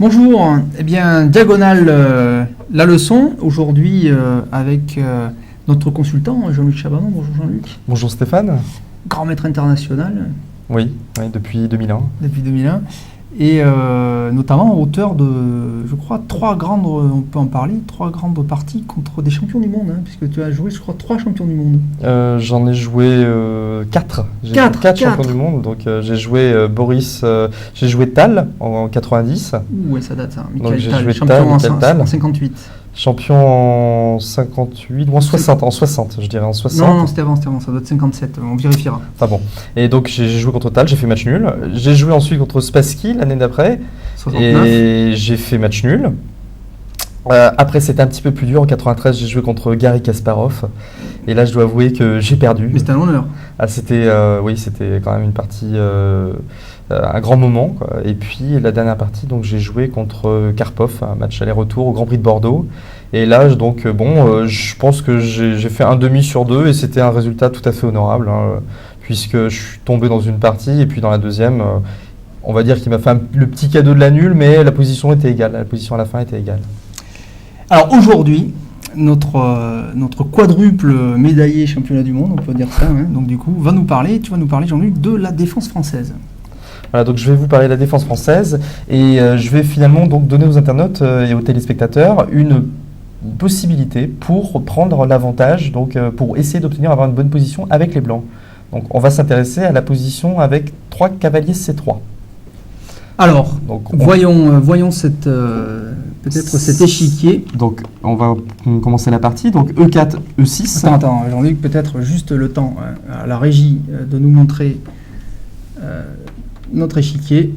Bonjour, eh bien, diagonale la leçon, aujourd'hui avec notre consultant Jean-Luc Chabanon. Bonjour Jean-Luc. Bonjour Stéphane. Grand maître international. Oui, depuis 2001. Depuis 2001. Et notamment auteur de, je crois, on peut en parler, 3 grandes parties contre des champions du monde, puisque tu as joué, je crois, 3 champions du monde. J'en ai joué 4. J'ai 4 champions du monde. Donc j'ai joué j'ai joué Tal en 90. Ouais, ça date ça. Michael Tal, champion en 58. Champion en 58 ou en 60, je dirais en 60. Non, c'était avant, ça doit être 57, on vérifiera. Ah bon. Et donc j'ai joué contre Tal, j'ai fait match nul. J'ai joué ensuite contre Spassky l'année d'après. 69. Et j'ai fait match nul. Après c'était un petit peu plus dur, en 93 j'ai joué contre Garry Kasparov. Et là je dois avouer que j'ai perdu. Mais c'était un honneur. Ah, c'était quand même une partie, un grand moment, quoi. Et puis la dernière partie, donc j'ai joué contre Karpov, un match aller-retour au Grand Prix de Bordeaux. Et là, donc je pense que j'ai fait un demi sur 2 et c'était un résultat tout à fait honorable, puisque je suis tombé dans une partie et puis dans la deuxième, on va dire qu'il m'a fait le petit cadeau de la nulle, mais la position était égale, la position à la fin était égale. Alors aujourd'hui, notre quadruple médaillé championnat du monde, on peut dire ça, donc du coup, tu vas nous parler Jean-Luc, de la défense française. Voilà, donc je vais vous parler de la défense française et je vais finalement donc donner aux internautes et aux téléspectateurs une possibilité pour prendre l'avantage, donc pour essayer d'avoir une bonne position avec les blancs. Donc on va s'intéresser à la position avec 3 cavaliers C3. Alors, donc, voyons peut-être cet échiquier. Donc, on va commencer la partie. Donc, E4, E6. Attends, Jean-Luc, peut-être juste le temps à la régie de nous montrer notre échiquier.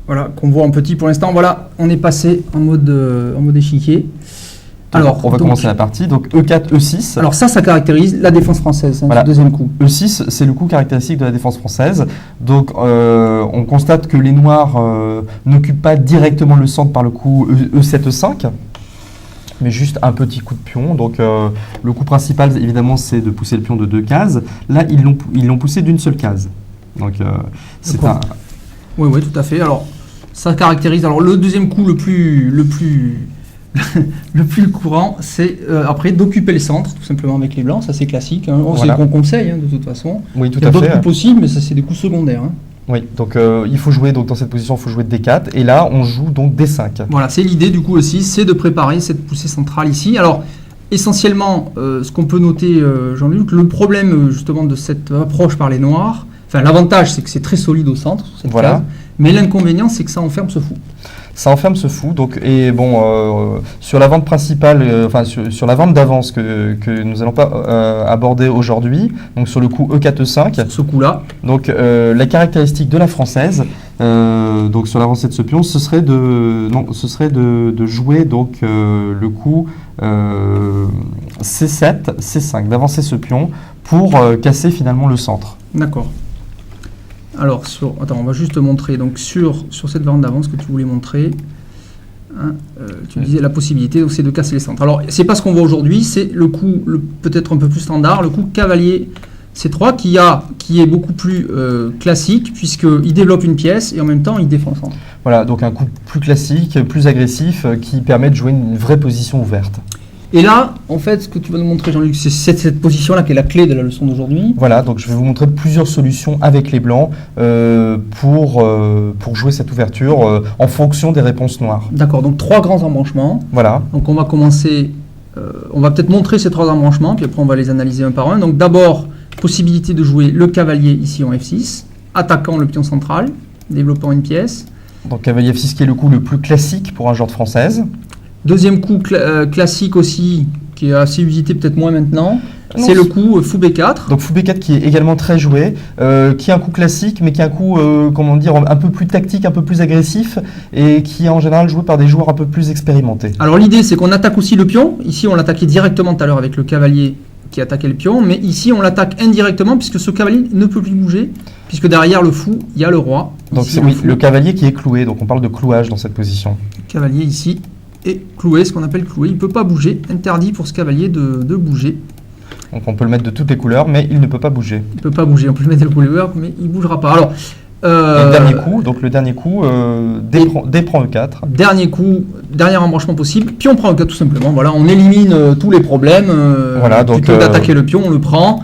Voilà, qu'on voit en petit pour l'instant. Voilà, on est passé en mode échiquier. Alors, on va commencer la partie. Donc, E4, E6. Alors ça caractérise la défense française, voilà. Le deuxième coup. E6, c'est le coup caractéristique de la défense française. Donc, on constate que les noirs n'occupent pas directement le centre par le coup E7, E5, mais juste un petit coup de pion. Donc, le coup principal, évidemment, c'est de pousser le pion de 2 cases. Là, ils l'ont poussé d'une seule case. Donc, c'est un... Oui, tout à fait. Alors, ça caractérise... Alors, le deuxième coup le plus courant, c'est après d'occuper le centre, tout simplement avec les blancs, ça c'est classique. C'est ce qu'on conseille de toute façon. Oui, tout il y a à fait. d'autres coups possibles, mais ça c'est des coups secondaires. Oui, donc il faut jouer dans cette position, il faut jouer D4, et là on joue donc D5. Voilà, c'est l'idée du coup aussi, c'est de préparer cette poussée centrale ici. Alors, essentiellement, ce qu'on peut noter, Jean-Luc, le problème justement de cette approche par les noirs, enfin l'avantage c'est que c'est très solide au centre, cette case, mais l'inconvénient c'est que ça enferme ce fou. Ça enferme ce fou, donc, et bon, sur la vente principale, sur la vente d'avance que nous n'allons pas aborder aujourd'hui, donc sur le coup E4, E5. Ce coup-là. Donc, la caractéristique de la française, donc sur l'avancée de ce pion, ce serait de jouer donc, le coup C7, C5, d'avancer ce pion pour casser finalement le centre. D'accord. Alors, on va juste montrer donc sur cette variante d'avance que tu voulais montrer. Tu disais la possibilité, c'est de casser les centres. Alors, c'est pas ce qu'on voit aujourd'hui, c'est le coup peut-être un peu plus standard, le coup cavalier C3 qui est beaucoup plus classique puisqu'il développe une pièce et en même temps il défend le centre. Voilà, donc un coup plus classique, plus agressif, qui permet de jouer une vraie position ouverte. Et là, en fait, ce que tu vas nous montrer, Jean-Luc, c'est cette position-là qui est la clé de la leçon d'aujourd'hui. Voilà, donc je vais vous montrer plusieurs solutions avec les blancs pour jouer cette ouverture en fonction des réponses noires. D'accord, donc 3 grands embranchements. Voilà. Donc on va commencer, on va peut-être montrer ces 3 embranchements, puis après on va les analyser un par un. Donc d'abord, possibilité de jouer le cavalier ici en F6, attaquant le pion central, développant une pièce. Donc cavalier F6 qui est le coup le plus classique pour un joueur de française. Deuxième coup classique aussi, qui est assez usité peut-être moins maintenant, c'est le coup fou B4. Donc fou B4 qui est également très joué, qui est un coup classique, mais qui est un coup un peu plus tactique, un peu plus agressif, et qui est en général joué par des joueurs un peu plus expérimentés. Alors l'idée c'est qu'on attaque aussi le pion, ici on l'attaquait directement tout à l'heure avec le cavalier qui attaquait le pion, mais ici on l'attaque indirectement puisque ce cavalier ne peut plus bouger, puisque derrière le fou, il y a le roi. Donc c'est le cavalier qui est cloué, donc on parle de clouage dans cette position. Le cavalier ici est cloué, ce qu'on appelle cloué, il ne peut pas bouger, interdit pour ce cavalier de bouger. Donc on peut le mettre de toutes les couleurs, mais il ne peut pas bouger. Il ne peut pas bouger, on peut le mettre de couleur, mais il ne bougera pas. Alors, Et le dernier coup, D prend E4. Dernier coup, dernier embranchement possible, pion prend E4 tout simplement. Voilà, on élimine tous les problèmes. Voilà, donc, plutôt d'attaquer le pion, on le prend.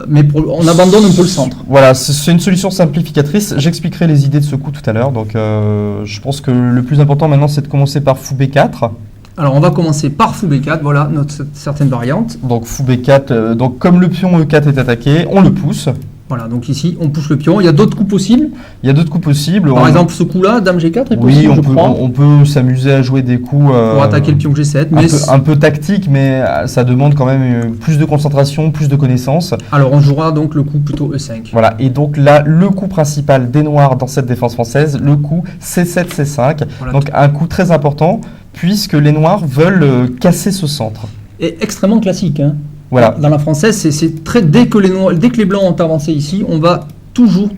Mais on abandonne un peu le centre. Voilà, c'est une solution simplificatrice. J'expliquerai les idées de ce coup tout à l'heure. Donc, je pense que le plus important maintenant, c'est de commencer par fou B4. Alors, on va commencer par fou B4. Voilà notre certaine variante. Donc, fou B4. Donc, comme le pion E4 est attaqué, on le pousse. Voilà, donc ici, on pousse le pion. Il y a d'autres coups possibles. Il y a d'autres coups possibles. Par exemple, ce coup-là, Dame G4 est possible, oui, je crois. on peut s'amuser à jouer des coups... pour attaquer le pion G7. Mais un peu tactique, mais ça demande quand même plus de concentration, plus de connaissances. Alors, on jouera donc le coup plutôt E5. Voilà, et donc là, le coup principal des Noirs dans cette défense française, le coup C7, C5. Voilà. Donc, un coup très important, puisque les Noirs veulent casser ce centre. Et extrêmement classique, hein. Voilà. Dans la française, c'est très dès que les Blancs ont avancé ici, on va toujours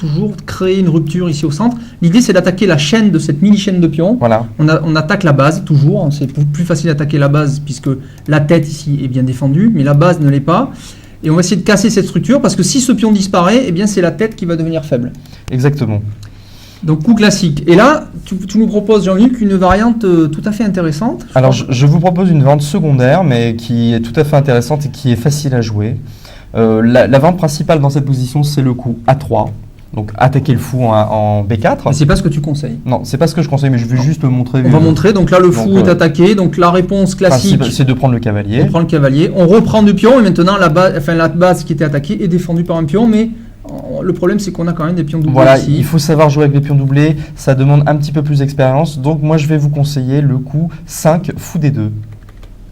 créer une rupture ici au centre. L'idée, c'est d'attaquer la chaîne de cette mini-chaîne de pions. Voilà. On attaque la base, toujours. C'est plus facile d'attaquer la base puisque la tête ici est bien défendue, mais la base ne l'est pas. Et on va essayer de casser cette structure parce que si ce pion disparaît, eh bien, c'est la tête qui va devenir faible. Exactement. Donc, coup classique. Et là, tu nous proposes, Jean-Luc, une variante tout à fait intéressante. Alors, je vous propose une variante secondaire, mais qui est tout à fait intéressante et qui est facile à jouer. La variante principale dans cette position, c'est le coup A3. Donc, attaquer le fou en B4. Mais c'est pas ce que tu conseilles. Non, c'est pas ce que je conseille, mais je vais juste le montrer. On va montrer. Donc là, le fou est attaqué. Donc, la réponse classique, c'est de prendre le cavalier. On prend le cavalier. On reprend du pion. Et maintenant, la base qui était attaquée est défendue par un pion. Mais le problème, c'est qu'on a quand même des pions doublés. Voilà, ici. il faut savoir jouer avec les pions doublés. Ça demande un petit peu plus d'expérience. Donc, moi, je vais vous conseiller le coup 5 fou D2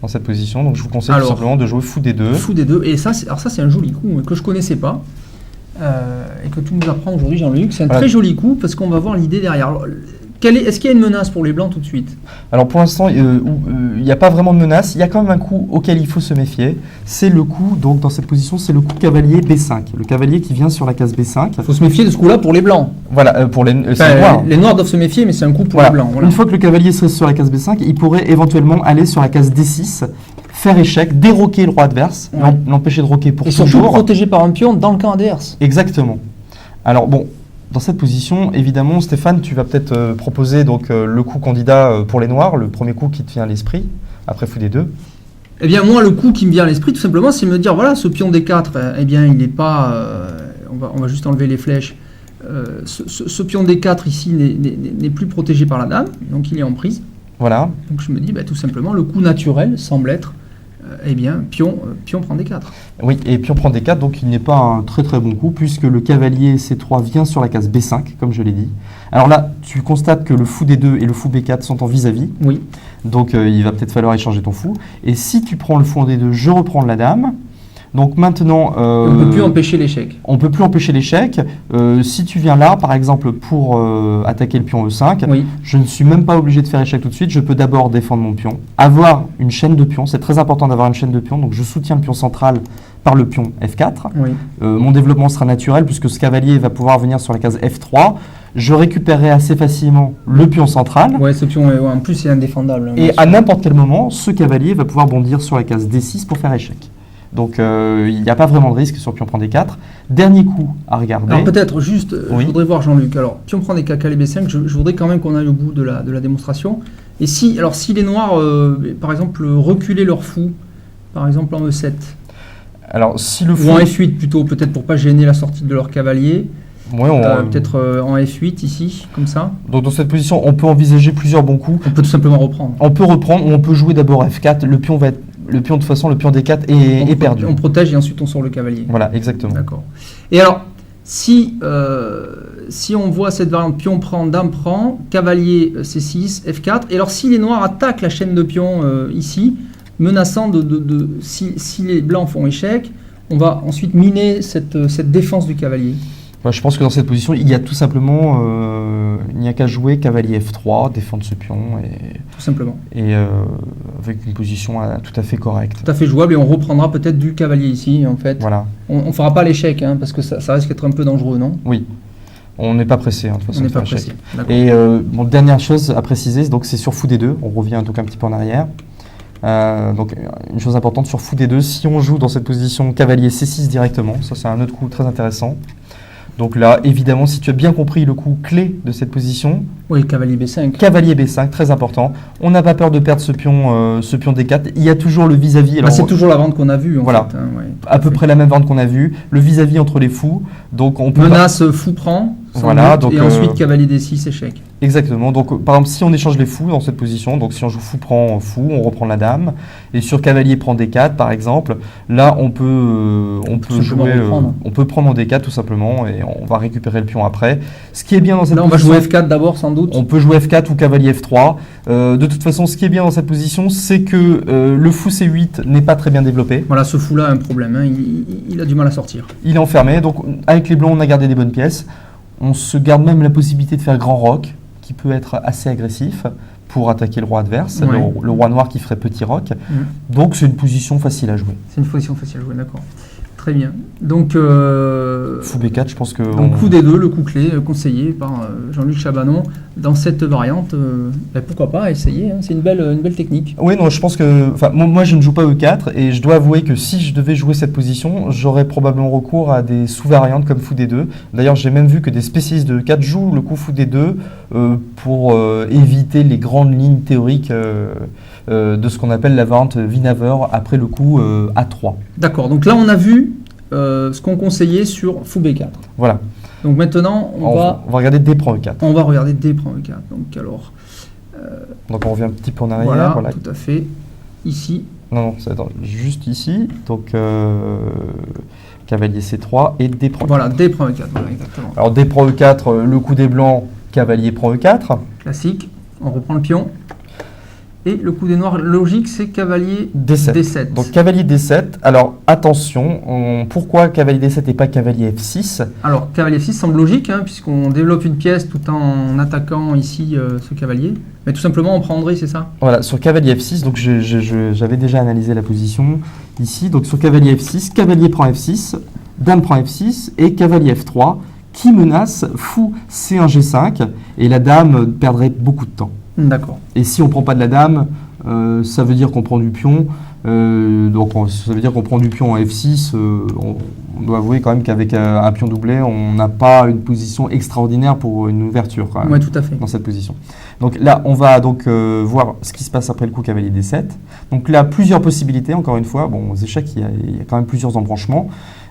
dans cette position. Donc, je vous conseille tout simplement de jouer fou D2. Fou D2. Et ça, c'est un joli coup que je connaissais pas. Et que tu nous apprends aujourd'hui, Jean-Luc. C'est un très joli coup parce qu'on va voir l'idée derrière. Alors, est-ce qu'il y a une menace pour les Blancs tout de suite? Alors pour l'instant, il n'y a pas vraiment de menace. Il y a quand même un coup auquel il faut se méfier. C'est le coup, donc dans cette position, c'est le coup cavalier B5. Le cavalier qui vient sur la case B5. Il faut se méfier de ce coup-là pour les Blancs. Voilà, pour les Noirs. Les Noirs doivent se méfier, mais c'est un coup pour les Blancs. Voilà. Une fois que le cavalier serait sur la case B5, il pourrait éventuellement aller sur la case D6, faire échec, déroquer le roi adverse, l'empêcher de roquer pour toujours. Et surtout protégé par un pion dans le camp adverse. Exactement. Alors bon, dans cette position, évidemment, Stéphane, tu vas peut-être proposer donc, le coup candidat pour les Noirs, le premier coup qui te vient à l'esprit, après fou D2. Eh bien, moi, le coup qui me vient à l'esprit, tout simplement, c'est me dire, voilà, ce pion D4, eh bien, il n'est pas... on va juste enlever les flèches. Ce pion D4 ici n'est plus protégé par la dame, donc il est en prise. Voilà. Donc je me dis, tout simplement, le coup naturel semble être, eh bien, pion prend D4. Oui, et pion prend D4, donc il n'est pas un très très bon coup, puisque le cavalier C3 vient sur la case B5, comme je l'ai dit. Alors là, tu constates que le fou D2 et le fou B4 sont en vis-à-vis. Oui. Donc il va peut-être falloir échanger ton fou. Et si tu prends le fou en D2, je reprends la dame. Donc maintenant... on ne peut plus empêcher l'échec. On ne peut plus empêcher l'échec. Si tu viens là, par exemple, pour attaquer le pion E5, je ne suis même pas obligé de faire échec tout de suite. Je peux d'abord défendre mon pion. Avoir une chaîne de pions, c'est très important d'avoir une chaîne de pions. Donc je soutiens le pion central par le pion F4. Mon développement sera naturel puisque ce cavalier va pouvoir venir sur la case F3. Je récupérerai assez facilement le pion central. Ouais, ce pion, en plus, c'est indéfendable. Et à n'importe quel moment, ce cavalier va pouvoir bondir sur la case D6 pour faire échec. Donc il n'y a pas vraiment de risque sur pion prend D4. Dernier coup à regarder. Alors peut-être juste, je voudrais voir Jean-Luc. Alors pion prend D4, cavalier B5, je voudrais quand même qu'on aille au bout de la démonstration. Et si les Noirs, par exemple, reculaient leur fou, par exemple en E7. Alors si le fou... Ou en F8 plutôt, peut-être pour pas gêner la sortie de leur cavalier. Oui, peut-être en F8 ici, comme ça. Donc dans cette position, on peut envisager plusieurs bons coups. On peut tout simplement reprendre. On peut reprendre ou on peut jouer d'abord F4. Le pion de toute façon, le pion D4 est perdu. On protège et ensuite on sort le cavalier. Voilà, exactement. D'accord. Et alors, si on voit cette variante pion prend, dame prend, cavalier C6, F4, et alors si les Noirs attaquent la chaîne de pions ici, menaçant si les Blancs font échec, on va ensuite miner cette défense du cavalier. Je pense que dans cette position, il y a tout simplement, il n'y a qu'à jouer cavalier F3, défendre ce pion. Tout simplement. Et avec une position tout à fait correcte. Tout à fait jouable, et on reprendra peut-être du cavalier ici, en fait. Voilà. On ne fera pas l'échec, parce que ça risque d'être un peu dangereux, non? Oui. On n'est pas pressé, de toute façon. On n'est pas pressé. Et dernière chose à préciser, donc c'est sur fou D2, on revient donc un petit peu en arrière. Donc une chose importante sur fou D2, si on joue dans cette position cavalier C6 directement, ça c'est un autre coup très intéressant. Donc là, évidemment, si tu as bien compris le coup clé de cette position, Oui, cavalier B5. cavalier B5, très important. On n'a pas peur de perdre ce pion D4. Il y a toujours le vis-à-vis. Bah, Alors, c'est toujours la vente qu'on a vue, en Voilà. fait. Hein, ouais, tout à peu fait. près la même vente qu'on a vue. Le vis-à-vis entre les fous. Donc on peut Menace, fou prend, sans Voilà, doute, donc, et ensuite cavalier D6, échec. Exactement. Donc, par exemple, si on échange les fous dans cette position, donc si on joue fou prend fou, on reprend la dame. Et sur cavalier prend D4, par exemple, là, on peut simplement jouer, reprendre. on peut prendre en D4 tout simplement, et on va récupérer le pion après. Ce qui est bien dans cette Là, on va position, jouer F4 d'abord, sans doute. on peut jouer F4 ou cavalier F3. De toute façon, ce qui est bien dans cette position, c'est que le fou C8 n'est pas très bien développé. Voilà, ce fou-là a un problème. Hein, il a du mal à sortir. Il est enfermé. Donc, avec les blancs, on a gardé des bonnes pièces. On se garde même la possibilité de faire grand roc, qui peut être assez agressif pour attaquer le roi adverse, Ouais. le roi noir qui ferait petit roc. Donc c'est une position facile à jouer. C'est une position facile à jouer, d'accord. Très bien. Donc, Fou B4, je pense que... donc coup D2, le coup clé conseillé par Jean-Luc Chabanon. Dans cette variante, pourquoi pas essayer, hein, c'est une belle technique. Oui, non, je pense que... Enfin, moi, je ne joue pas E4, et je dois avouer que si je devais jouer cette position, j'aurais probablement recours à des sous-variantes comme Fou D2. D'ailleurs, j'ai même vu que des spécialistes de E4 jouent le coup Fou D2 pour éviter les grandes lignes théoriques de ce qu'on appelle la variante Wienaver après le coup A3. D'accord, donc là on a vu ce qu'on conseillait sur Fou B4. Voilà. Donc maintenant on va regarder D prend E4. On va regarder D prend E4. Donc alors... Donc on revient un petit peu en arrière. Voilà, tout à fait. Ici. Non, attends, juste ici. Donc cavalier C3 et D prend E4. Voilà, D prend E4, voilà, exactement. Alors D prend E4, le coup des blancs, cavalier prend E4. Classique, on reprend le pion. Et le coup des noirs, logique, c'est cavalier D7. Donc cavalier D7, alors attention, pourquoi cavalier D7 et pas cavalier F6? Alors cavalier F6 semble logique, hein, puisqu'on développe une pièce tout en attaquant ici ce cavalier. Mais tout simplement on prendrait, c'est ça? Voilà, sur cavalier F6, donc j'avais déjà analysé la position ici. Donc sur cavalier F6, cavalier prend F6, dame prend F6 et cavalier F3 qui menace fou C1 G5 et la dame perdrait beaucoup de temps. D'accord. Et si on ne prend pas de la dame, ça veut dire qu'on prend du pion. Ça veut dire qu'on prend du pion en F6. On doit avouer quand même qu'avec un pion doublé, on n'a pas une position extraordinaire pour une ouverture quand même, Oui, tout à fait. dans cette position. Donc là, on va donc voir ce qui se passe après le coup cavalier D7. Donc là, plusieurs possibilités, encore une fois. Bon, aux échecs, il y a quand même plusieurs embranchements.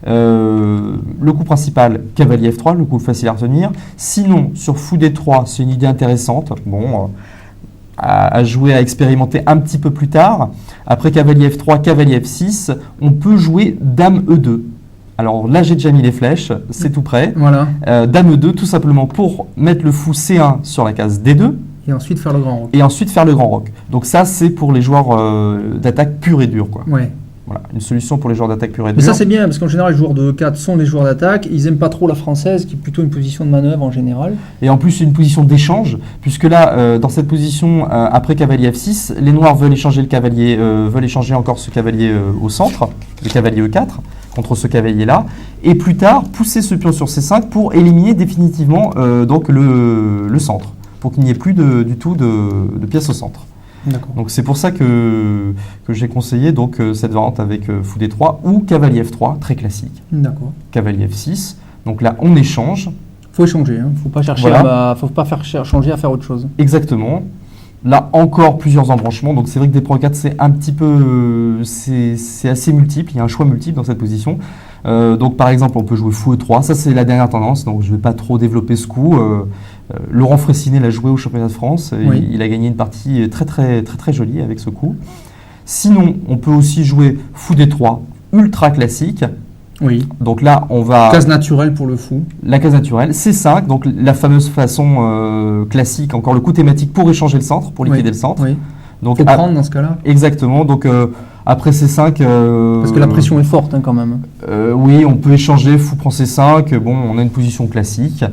Le coup principal, cavalier F3, le coup facile à retenir. Sinon, sur fou D3, c'est une idée intéressante. Bon, à jouer, à expérimenter un petit peu plus tard. Après cavalier F3, cavalier F6, on peut jouer dame E2. Alors là, j'ai déjà mis les flèches, c'est tout prêt. Voilà. Dame E2, tout simplement pour mettre le fou C1 sur la case D2. Et ensuite faire le grand roc. Et ensuite faire le grand roc. Donc ça, c'est pour les joueurs d'attaque pure et dure, quoi. Ouais. Voilà, une solution pour les joueurs d'attaque pure et Mais dure. ça c'est bien, parce qu'en général les joueurs de E4 sont des joueurs d'attaque, ils n'aiment pas trop la française, qui est plutôt une position de manœuvre en général. Et en plus, une position d'échange, puisque là, dans cette position, après cavalier F6, les noirs veulent échanger le cavalier, veulent échanger encore ce cavalier au centre, le cavalier E4, contre ce cavalier-là, et plus tard, pousser ce pion sur C5 pour éliminer définitivement donc le centre, pour qu'il n'y ait plus du tout de pièces au centre. D'accord. Donc c'est pour ça que j'ai conseillé donc, cette variante avec fou D3 ou cavalier F3, très classique. D'accord. Cavalier F6, donc là on échange. Faut échanger, hein. Faut pas chercher faut pas faire changer à faire autre chose. Exactement. Là encore plusieurs embranchements, donc c'est vrai que D prend 4 c'est un petit peu, c'est assez multiple, il y a un choix multiple dans cette position. Donc par exemple on peut jouer fou E3, ça c'est la dernière tendance, donc je ne vais pas trop développer ce coup. Laurent Fressinet l'a joué au championnat de France, Oui. il a gagné une partie très jolie avec ce coup. Sinon on peut aussi jouer fou D3, ultra classique. Oui. Donc là on va... Case naturelle pour le fou. La case naturelle, C5, donc la fameuse façon classique, encore le coup thématique pour échanger le centre, pour liquider le centre. Oui. Donc, Faut prendre dans ce cas-là. Exactement, donc après C5... Parce que la pression est forte, hein, quand même. oui, on peut échanger, fou prend C5, bon, on a une position classique.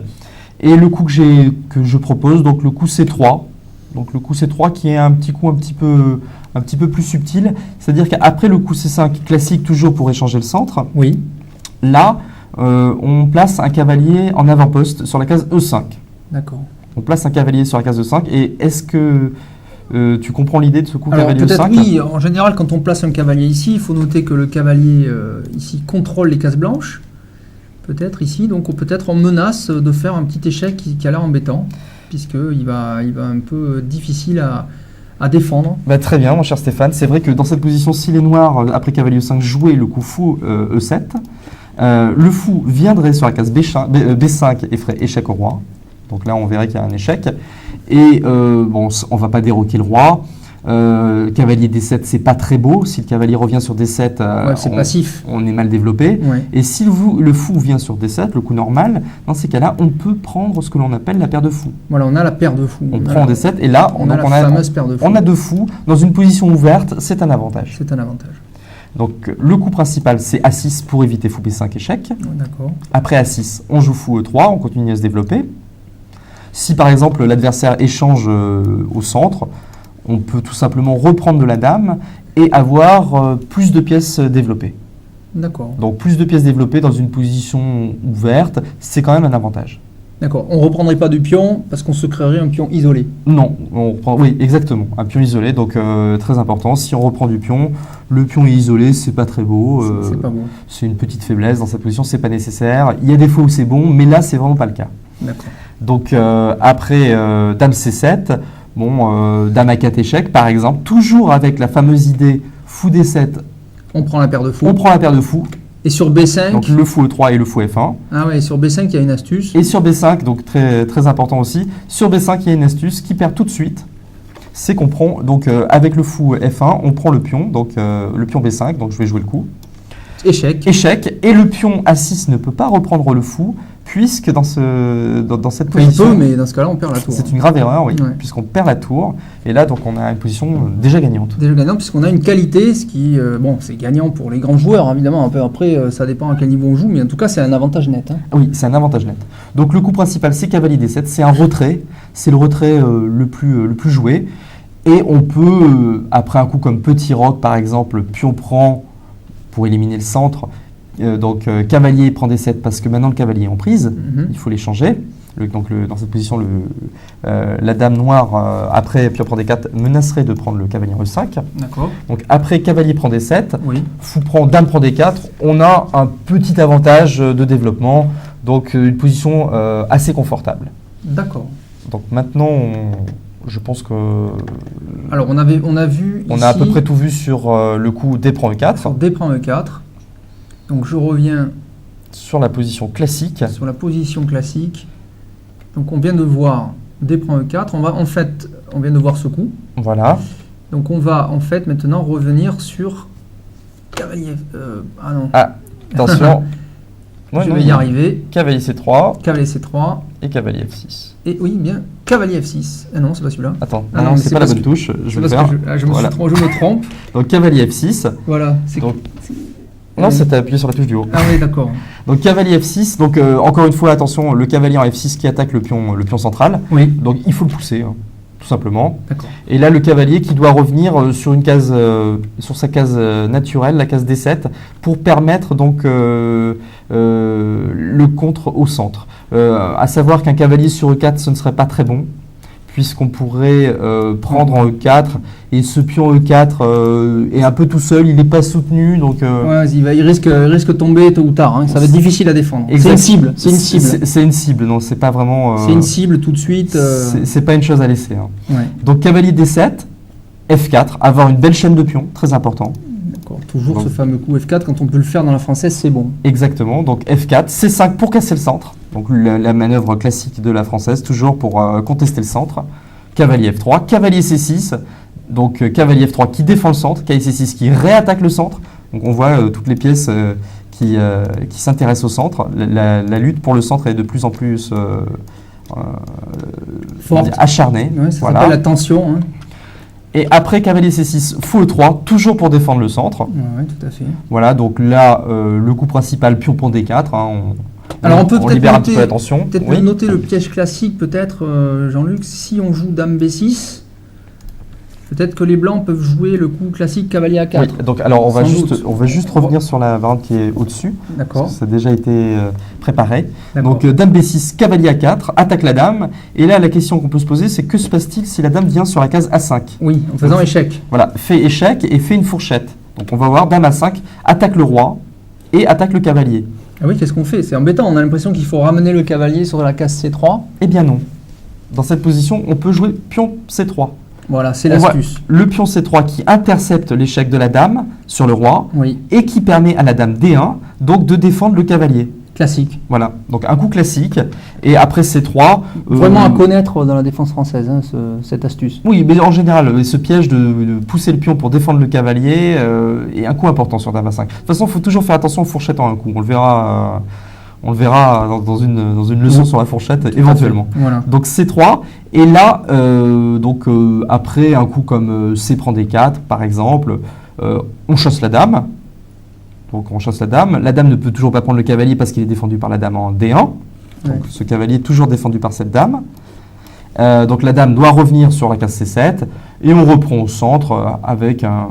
Et le coup que je propose, donc le coup C3, donc le coup C3 qui est un petit coup un petit peu plus subtil, c'est-à-dire qu'après le coup C5 classique, toujours pour échanger le centre, Oui. là, on place un cavalier en avant-poste sur la case E5. D'accord. On place un cavalier sur la case E5. Et est-ce que tu comprends l'idée de ce coup Alors cavalier peut-être E5? oui, en général quand on place un cavalier ici, il faut noter que le cavalier ici contrôle les cases blanches, peut-être ici. Donc peut-être on menace de faire un petit échec qui a l'air embêtant, puisqu'il va un peu difficile à défendre. Très bien, mon cher Stéphane. C'est vrai que dans cette position, si les noirs, après cavalier E5, jouaient le coup fou E7, le fou viendrait sur la case B5 et ferait échec au roi. Donc là, on verrait qu'il y a un échec. Et on ne va pas déroquer le roi. Cavalier D7, c'est pas très beau. Si le cavalier revient sur D7, c'est passif. On est mal développé. Ouais. Et si le fou vient sur D7, le coup normal, dans ces cas-là, on peut prendre ce que l'on appelle la paire de fous. Voilà, on a la paire de fous. On prend D7 et là, on a la fameuse paire de fous. On a deux fous. Dans une position ouverte, c'est un avantage. C'est un avantage. Donc le coup principal, c'est A6 pour éviter fou B5 échec. D'accord. Après A6, on joue fou E3, on continue à se développer. Si par exemple l'adversaire échange au centre, on peut tout simplement reprendre de la dame et avoir plus de pièces développées. D'accord. Donc plus de pièces développées dans une position ouverte, c'est quand même un avantage. D'accord. On ne reprendrait pas du pion parce qu'on se créerait un pion isolé. Non, oui, exactement. Un pion isolé, donc très important. Si on reprend du pion, le pion est isolé, c'est pas très beau. C'est pas beau. C'est une petite faiblesse dans cette position, c'est pas nécessaire. Il y a des fois où c'est bon, mais là, c'est vraiment pas le cas. D'accord. Donc après dame C7, dame A4 échec par exemple, toujours avec la fameuse idée fou D7. On prend la paire de fous. On prend la paire de fous. Et sur B5. Donc le fou E3 et le fou F1. Ah ouais, sur B5, il y a une astuce. Et sur B5, donc très, très important aussi, sur B5, il y a une astuce qui perd tout de suite. C'est qu'on prend, donc avec le fou F1, on prend le pion, donc le pion B5, donc je vais jouer le coup. Échec. Échec. Et le pion A6 ne peut pas reprendre le fou, puisque dans cette position... Il peut, mais dans ce cas-là, on perd la tour. C'est une grave erreur, oui, Ouais. puisqu'on perd la tour. Et là, donc, on a une position déjà gagnante. Déjà gagnant, puisqu'on a une qualité, ce qui... c'est gagnant pour les grands joueurs, évidemment. Un peu après, ça dépend à quel niveau on joue, mais en tout cas, c'est un avantage net. Hein. Oui, c'est un avantage net. Donc, le coup principal, c'est cavalier D7. C'est un retrait. C'est le retrait le plus joué. Et on peut, après un coup comme petit roc, par exemple, pion prend pour éliminer le centre. Cavalier prend D7 parce que maintenant le cavalier est en prise, il faut l'échanger. Dans cette position, la dame noire, après pion prend D4, menacerait de prendre le cavalier en E5. D'accord. Donc après cavalier prend D7, Oui. fou prend, dame prend D4, on a un petit avantage de développement, donc une position assez confortable. D'accord. Donc maintenant, je pense que... Alors on a vu on ici, a à peu près tout vu sur le coup D prend E4. sur D prend E4. Donc je reviens Sur la position classique. sur la position classique. Donc on vient de voir D prend E4. On vient de voir ce coup. Voilà. Donc on va en fait maintenant revenir sur cavalier. Ah non. Ah, attention. Je vais y arriver. Cavalier C3 Cavalier C3. et cavalier F6. Et oui, bien. Cavalier F6. Ah non, c'est pas celui-là. Attends, Ah non, non, c'est c'est pas la parce bonne que- touche. Je C'est vais parce faire. que je me Voilà. je me trompe. Donc cavalier F6. Voilà. Donc, non, c'était appuyé sur la touche du haut. Ah oui, d'accord. Donc cavalier F6. Donc encore une fois, attention, le cavalier en F6 qui attaque le pion central. Oui. Donc il faut le pousser, hein, tout simplement. D'accord. Et là, le cavalier qui doit revenir sur une case, sur sa case naturelle, la case D7, pour permettre donc le contre au centre. À savoir qu'un cavalier sur E4, ce ne serait pas très bon, puisqu'on pourrait prendre en E4, et ce pion E4 est un peu tout seul, il n'est pas soutenu, donc... Ouais, il risque de tomber tôt ou tard. Hein. Ça va être difficile à défendre. C'est Exact. une cible. C'est une cible. C'est une cible, non, c'est pas vraiment... C'est une cible tout de suite. C'est pas une chose à laisser. Hein. Ouais. Donc cavalier D7, F4, avoir une belle chaîne de pions, très important. D'accord. Toujours Donc- ce fameux coup F4, quand on peut le faire dans la française, c'est bon. Exactement, donc F4, C5 pour casser le centre, donc la manœuvre classique de la française, toujours pour contester le centre. Cavalier F3, cavalier C6, donc cavalier F3 qui défend le centre, cavalier C6 qui réattaque le centre. Donc on voit toutes les pièces qui s'intéressent au centre. La lutte pour le centre est de plus en plus Forte. acharnée. Ouais, ça Voilà. s'appelle la tension. Hein. Et après cavalier C6, fou E3, toujours pour défendre le centre. Ouais, tout à fait. Voilà, donc là, le coup principal, pion pont D4. Hein, Alors on peut peut-être libère un petit peu noter, l'attention. peut-être Oui. noter le piège classique, peut-être, Jean-Luc, si on joue Dame B6, peut-être que les Blancs peuvent jouer le coup classique cavalier A4. Oui, donc alors on va Sans juste, doute. on va juste revenir sur la variante qui est au-dessus. D'accord. Parce que ça a déjà été préparé. D'accord. Donc dame B6, cavalier A4, attaque la dame. Et là, la question qu'on peut se poser, c'est que se passe-t-il si la dame vient sur la case A5? Oui, en faisant échec. Voilà, fait échec et fait une fourchette. Donc on va voir dame A5, attaque le roi et attaque le cavalier. Ah oui, qu'est-ce qu'on fait? C'est embêtant, on a l'impression qu'il faut ramener le cavalier sur la case C3. Eh bien non. Dans cette position, on peut jouer pion C3. Voilà, c'est On voit l'astuce. le pion C3 qui intercepte l'échec de la dame sur le roi Oui, et qui permet à la dame D1 donc de défendre le cavalier. classique. Voilà, donc un coup classique. Et après C3... Vraiment à connaître dans la défense française, hein, cette astuce. Oui, mais en général, ce piège de pousser le pion pour défendre le cavalier est un coup important sur dame A5. De toute façon, il faut toujours faire attention aux fourchettes en un coup. On le verra dans une leçon sur la fourchette, éventuellement. Voilà. Donc C3, et là, après un coup comme C prend D4, par exemple, on chasse la dame. Donc on chasse la dame. La dame ne peut toujours pas prendre le cavalier parce qu'il est défendu par la dame en D1. Donc ce cavalier est toujours défendu par cette dame. Donc la dame doit revenir sur la case C7, et on reprend au centre avec un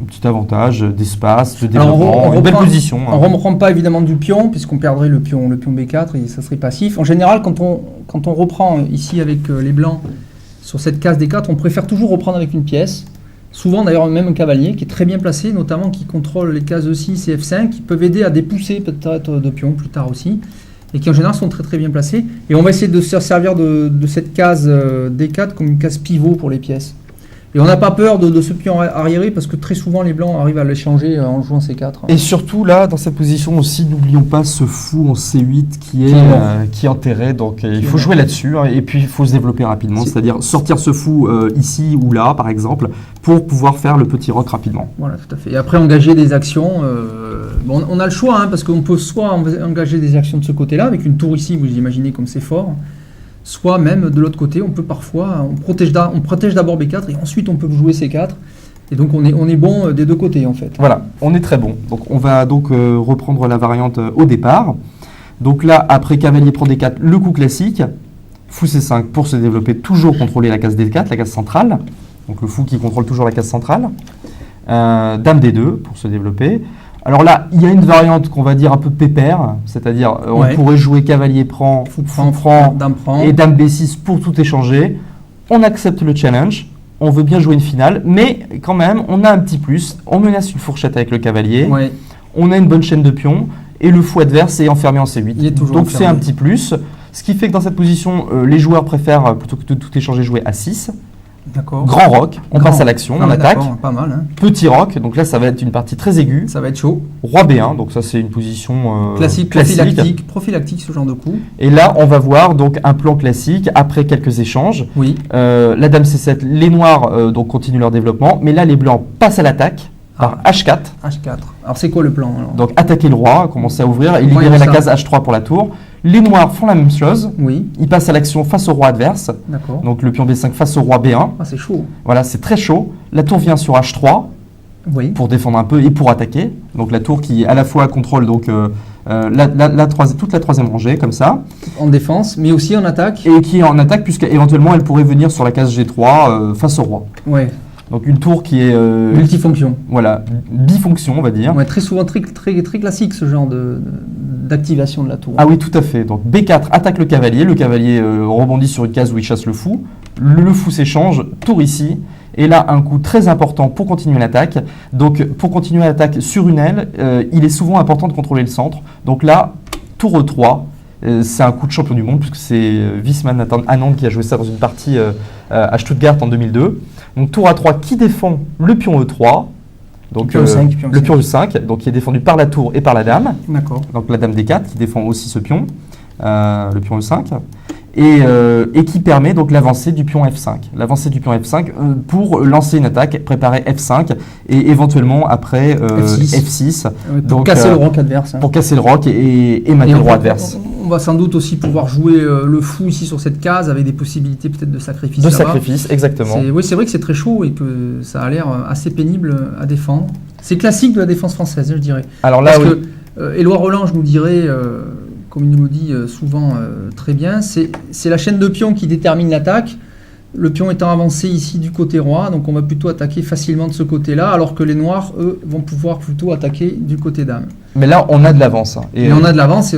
petit avantage d'espace, de développement, une belle position. On ne reprend pas évidemment du pion, puisqu'on perdrait le pion B4 et ça serait passif. En général, quand on reprend ici avec les blancs sur cette case D4, on préfère toujours reprendre avec une pièce. Souvent d'ailleurs même un cavalier qui est très bien placé, notamment qui contrôle les cases E6 et F5, qui peuvent aider à dépousser peut-être de pions plus tard aussi, et qui en général sont très très bien placés. Et on va essayer de se servir de cette case D4 comme une case pivot pour les pièces. Et on n'a pas peur de ce pion arriéré parce que très souvent les blancs arrivent à l'échanger en jouant C4. Et surtout là, dans cette position aussi, n'oublions pas ce fou en C8 qui est enterré. Donc il faut jouer là-dessus, hein, et puis il faut se développer rapidement, c'est-à-dire sortir ce fou ici ou là par exemple pour pouvoir faire le petit roc rapidement. Voilà, tout à fait. Et après engager des actions, bon, on a le choix, hein, parce qu'on peut soit engager des actions de ce côté-là avec une tour ici, vous imaginez comme c'est fort. Soit même de l'autre côté, on peut parfois, on protège d'abord B4 et ensuite on peut jouer C4. Et donc on est bon des deux côtés en fait. Voilà, on est très bon. Donc on va donc reprendre la variante au départ. Donc là, après cavalier prend D4, le coup classique, fou C5 pour se développer, toujours contrôler la case D4, la case centrale. Donc le fou qui contrôle toujours la case centrale. Dame D2 pour se développer. Alors là, il y a une variante qu'on va dire un peu pépère, c'est-à-dire on pourrait jouer cavalier prend, fou prend, dame prend, et dame B6 pour tout échanger. On accepte le challenge, on veut bien jouer une finale, mais quand même, on a un petit plus. On menace une fourchette avec le cavalier, on a une bonne chaîne de pions, et le fou adverse est enfermé en C8. Il est toujours donc enfermé. c'est un petit plus, ce qui fait que dans cette position, les joueurs préfèrent, plutôt que de tout échanger, jouer A6. D'accord. Grand roc, on passe à l'action, on attaque. Pas mal. Hein. Petit roc, donc là ça va être une partie très aiguë. Ça va être chaud. Roi B1, donc ça c'est une position classique. Prophylactique ce genre de coup. Et là on va voir donc un plan classique après quelques échanges. Oui. La dame C7, les noirs donc continuent leur développement, mais là les blancs passent à l'attaque par H4. H4. Alors c'est quoi le plan alors? Donc attaquer le roi, commencer à ouvrir et libérer la case H3 pour la tour. Les noirs font la même chose. Oui. Ils passent à l'action face au roi adverse. D'accord. Donc le pion B5 face au roi B1. Ah, c'est chaud. Voilà, c'est très chaud. La tour vient sur H3 pour défendre un peu et pour attaquer. Donc la tour qui à la fois contrôle donc, toute la troisième rangée comme ça. En défense, mais aussi en attaque. Et qui est en attaque puisqu'éventuellement elle pourrait venir sur la case G3 face au roi. Ouais. Donc une tour qui est... multifonction. Voilà, bifonction on va dire. Ouais, très souvent, très classique ce genre d'activation de la tour. Ah oui, tout à fait. Donc B4 attaque le cavalier rebondit sur une case où il chasse le fou. Le fou s'échange, tour ici. Et là, un coup très important pour continuer l'attaque. Donc pour continuer l'attaque sur une aile, il est souvent important de contrôler le centre. Donc là, tour E3. C'est un coup de champion du monde puisque c'est Wiesmann Anand qui a joué ça dans une partie à Stuttgart en 2002. Donc tour A3 qui défend le pion E3. Donc le pion E5, donc qui est défendu par la tour et par la dame. D'accord. Donc la dame D4 qui défend aussi ce pion, le pion E5. Et qui permet donc l'avancée du pion F5. L'avancée du pion F5 pour lancer une attaque, préparer F5 et éventuellement après F6. Pour casser le roc adverse. Hein. Pour casser le roc et mater le roi adverse. On va sans doute aussi pouvoir jouer le fou ici sur cette case avec des possibilités peut-être de sacrifice. De sacrifice, exactement. Oui, c'est vrai que c'est très chaud et que ça a l'air assez pénible à défendre. C'est classique de la défense française, je dirais. Alors là, parce que Éloi Roland, je nous dirais... comme il nous le dit souvent très bien, c'est la chaîne de pions qui détermine l'attaque. Le pion étant avancé ici du côté roi, donc on va plutôt attaquer facilement de ce côté-là, alors que les noirs, eux, vont pouvoir plutôt attaquer du côté dame. Mais là, on a de l'avance. Hein. Et on a de l'avance,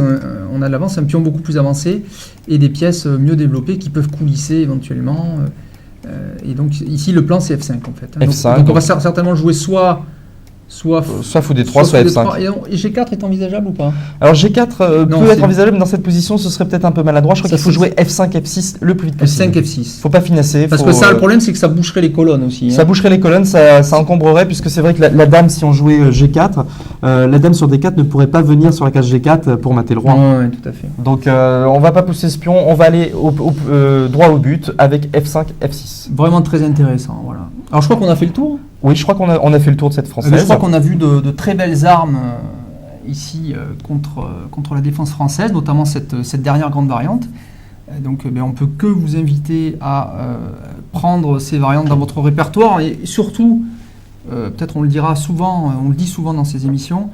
un pion beaucoup plus avancé, et des pièces mieux développées qui peuvent coulisser éventuellement. Et donc ici, le plan, c'est F5 en fait. F5, donc on va certainement jouer soit Soit Fou D3, soit F5. Et G4 est envisageable ou pas? Alors G4 Non, peut c'est- être envisageable, mais dans cette position, ce serait peut-être un peu maladroit. Je crois Ça, qu'il faut c'est- jouer F5, F6 le plus vite possible. F5, F6. Faut pas finasser. Parce faut, que ça, le problème, c'est que ça boucherait les colonnes aussi. ça hein. boucherait les colonnes, ça encombrerait, puisque c'est vrai que la dame, si on jouait G4, la dame sur D4 ne pourrait pas venir sur la case G4 pour mater le roi. Ouais, tout à fait. Donc on va pas pousser ce pion, on va aller droit au but avec F5, F6. Vraiment très intéressant, voilà. Alors je crois qu'on a fait le tour. Oui, je crois qu'on a fait le tour de cette française. Mais je crois qu'on a vu de très belles armes ici contre la défense française, notamment cette dernière grande variante. Donc on peut que vous inviter à prendre ces variantes dans votre répertoire et surtout, peut-être on le dira souvent, on le dit souvent dans ces émissions,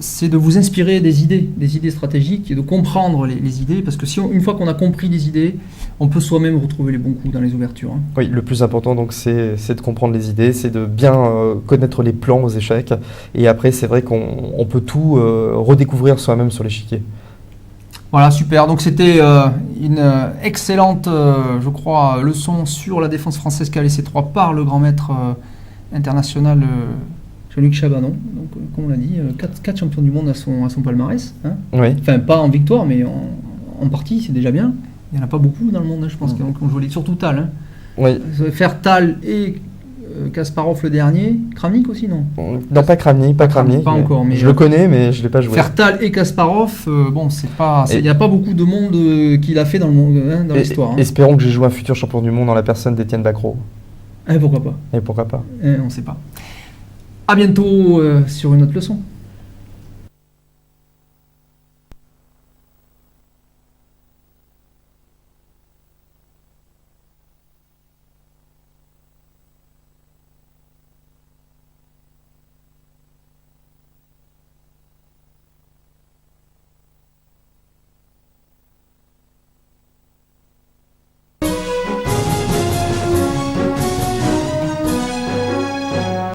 c'est de vous inspirer des idées stratégiques et de comprendre les idées, parce que une fois qu'on a compris les idées, on peut soi-même retrouver les bons coups dans les ouvertures. hein. Oui, le plus important, donc, c'est de comprendre les idées, c'est de bien connaître les plans aux échecs. Et après, c'est vrai qu'on peut tout redécouvrir soi-même sur l'échiquier. Voilà, super. Donc c'était une excellente, je crois, leçon sur la défense française KLC3 par le grand maître international Jean-Luc Chabanon. Donc, comme on l'a dit, 4 champions du monde à son palmarès. hein. Oui. Enfin, pas en victoire, mais en partie, c'est déjà bien. Il n'y en a pas beaucoup dans le monde, hein, je pense, qui ont joué surtout Tal. hein. Oui. Faire Tal et Kasparov le dernier, Kramnik aussi, non? Non, pas Kramnik, pas Kramnik. Pas encore, mais je le connais, mais je ne l'ai pas joué. Faire Tal et Kasparov, bon, c'est pas, il n'y a pas beaucoup de monde qui l'a fait dans le monde, hein, dans l'histoire. hein. Espérons que j'ai joué un futur champion du monde dans la personne d'Étienne Bacrot. Pourquoi pas? Et pourquoi pas. On ne sait pas. À bientôt sur une autre leçon.